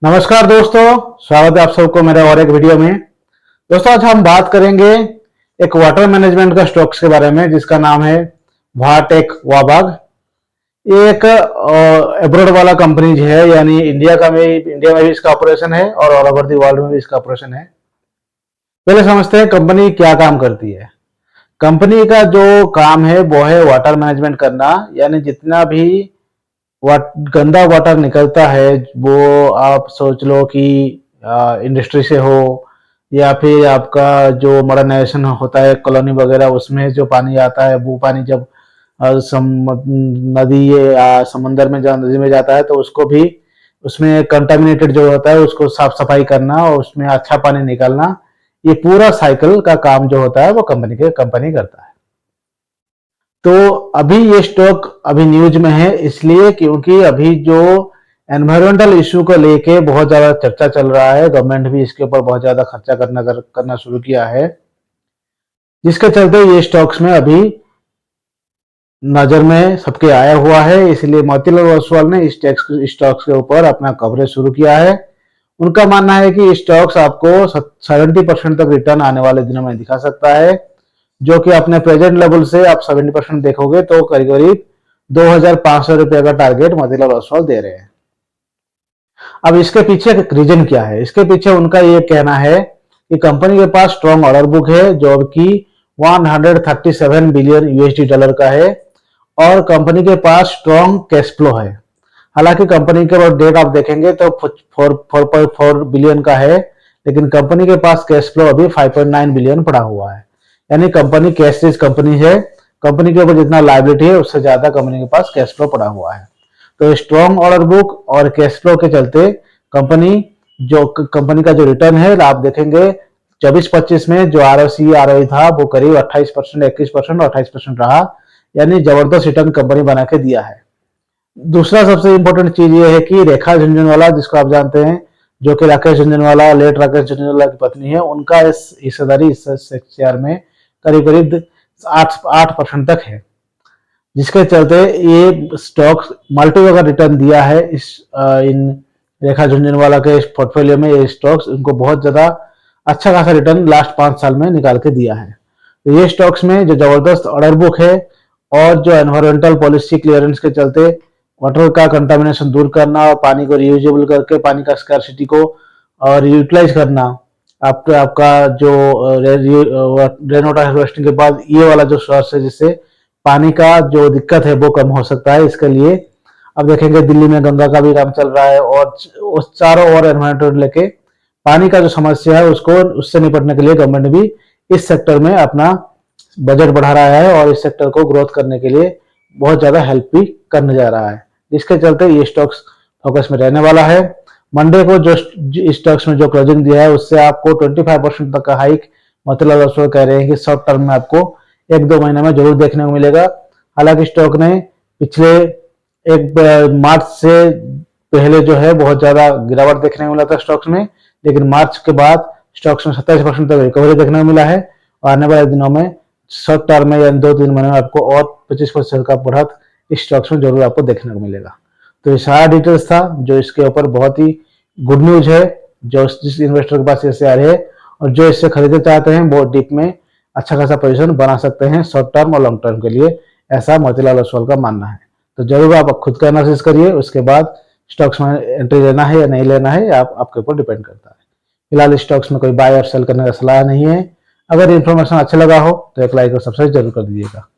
नमस्कार दोस्तों, स्वागत है आप सबको मेरे और एक वीडियो में। दोस्तों, आज हम बात करेंगे एक वाटर मैनेजमेंट का स्टॉक्स के बारे में जिसका नाम है वाटेक वाबाग। ये एक एब्रोड वाला कंपनी है, यानी इंडिया में भी इसका ऑपरेशन है और ऑल ओवर द वर्ल्ड में भी इसका ऑपरेशन है। पहले समझते हैं कंपनी क्या काम करती है। कंपनी का जो काम है वो है वाटर मैनेजमेंट करना, यानी जितना भी गंदा वाटर निकलता है वो आप सोच लो कि इंडस्ट्री से हो या फिर आपका जो मॉडर्नाइजेशन होता है कॉलोनी वगैरह, उसमें जो पानी आता है वो पानी जब नदी या समंदर में जब नदी में जाता है तो उसको भी उसमें कंटामिनेटेड जो होता है उसको साफ सफाई करना और उसमें अच्छा पानी निकालना, ये पूरा साइकिल का काम जो होता है वो कंपनी करता है। तो अभी ये स्टॉक अभी न्यूज में है इसलिए क्योंकि अभी जो एनवायरमेंटल इशू को लेके बहुत ज्यादा चर्चा चल रहा है। गवर्नमेंट भी इसके ऊपर बहुत ज्यादा खर्चा करना शुरू किया है, जिसके चलते ये स्टॉक्स में अभी नजर में सबके आया हुआ है। इसलिए मोतीलाल ओसवाल ने इस स्टॉक्स के ऊपर अपना कवरेज शुरू किया है। उनका मानना है कि स्टॉक्स आपको 70% तक रिटर्न आने वाले दिनों में दिखा सकता है, जो कि अपने प्रेजेंट लेवल से आप 70% देखोगे तो करीब करीब 2,500 रुपए का टारगेट मोतीलाल ओसवाल दे रहे हैं। अब इसके पीछे रीजन क्या है? इसके पीछे उनका ये कहना है कि कंपनी के पास स्ट्रॉन्ग ऑर्डर बुक है जो कि 137 बिलियन यूएसडी डॉलर का है और कंपनी के पास स्ट्रॉन्ग कैश फ्लो है। हालांकि कंपनी के डेट आप देखेंगे तो 4.4 बिलियन का है, लेकिन कंपनी के पास कैश फ्लो अभी 5.9 बिलियन पड़ा हुआ है, यानी कंपनी कैश रिच कंपनी है। कंपनी के ऊपर जितना लायबिलिटी है उससे ज्यादा कंपनी के पास कैश फ्लो पड़ा हुआ है। तो स्ट्रॉन्ग ऑर्डर बुक और कैश फ्लो के चलते कंपनी का जो रिटर्न है आप देखेंगे 24-25 में जो आरओई था वो करीब 28%, 21% और 28% रहा, यानी जबरदस्त रिटर्न कंपनी बना के दिया है। दूसरा सबसे इंपॉर्टेंट चीज ये है कि रेखा झुनझुनवाला, जिसको आप जानते हैं, जो कि राकेश झुनझुनवाला, लेट राकेश झुनझुनवाला की पत्नी है, उनका इस हिस्सेदारी इस शेयर में करीब करीब 8% तक है, जिसके चलते ये स्टॉक मल्टीपल का रिटर्न दिया है। इन रेखा झुनझुनवाला के पोर्टफोलियो में ये स्टॉक्स उनको बहुत ज्यादा अच्छा खासा रिटर्न लास्ट 5 साल में निकाल के दिया है। तो ये स्टॉक्स में जो जबरदस्त ऑर्डर बुक है और जो एनवायरमेंटल पॉलिसी क्लियरेंस के चलते वाटर का कंटामिनेशन दूर करना और पानी को रियूजेबल करके पानी का स्कार्सिटी को और यूटिलाइज करना, आपका जो रेन वाटर हार्वेस्टिंग के बाद ये वाला जो सोर्स है जिससे पानी का जो दिक्कत है वो कम हो सकता है। इसके लिए अब देखेंगे दिल्ली में गंगा का भी काम चल रहा है और उस चारों ओर एनवायरमेंट लेके पानी का जो समस्या है उससे निपटने के लिए गवर्नमेंट भी इस सेक्टर में अपना बजट बढ़ा रहा है और इस सेक्टर को ग्रोथ करने के लिए बहुत ज्यादा हेल्प भी करने जा रहा है, जिसके चलते ये स्टॉक्स फोकस में रहने वाला है। मंडे को जो स्टॉक्स में जो क्लोजिंग दिया है उससे आपको 25% तक का हाइक मोतीलाल ओसवाल कह रहे हैं कि शॉर्ट टर्म में आपको 1-2 महीने में जरूर देखने को मिलेगा। हालांकि स्टॉक ने पिछले मार्च से पहले जो है बहुत ज्यादा गिरावट देखने को मिला था स्टॉक्स में, लेकिन मार्च के बाद स्टॉक्स में 27% तक रिकवरी देखने को मिला है और आने वाले दिनों में शॉर्ट टर्म में या 2-3 महीने में आपको और 25% का बढ़त इस स्टॉक्स में जरूर आपको देखने को मिलेगा। तो ये सारा डिटेल्स था जो इसके ऊपर बहुत ही गुड न्यूज है, जो जिस इन्वेस्टर के पास ये शेयर है और जो इससे खरीदना चाहते हैं वो डीप में अच्छा खासा पोजीशन बना सकते हैं शॉर्ट टर्म और लॉन्ग टर्म के लिए, ऐसा मोतीलाल ओसवाल का मानना है। तो जरूर आप खुद का एनालिसिस करिए, उसके बाद स्टॉक्स में एंट्री लेना है या नहीं लेना है आपके ऊपर डिपेंड करता है। फिलहाल स्टॉक्स में कोई बाय और सेल करने का सलाह नहीं है। अगर इन्फॉर्मेशन अच्छा लगा हो तो एक लाइक और सब्सक्राइब जरूर कर दीजिएगा।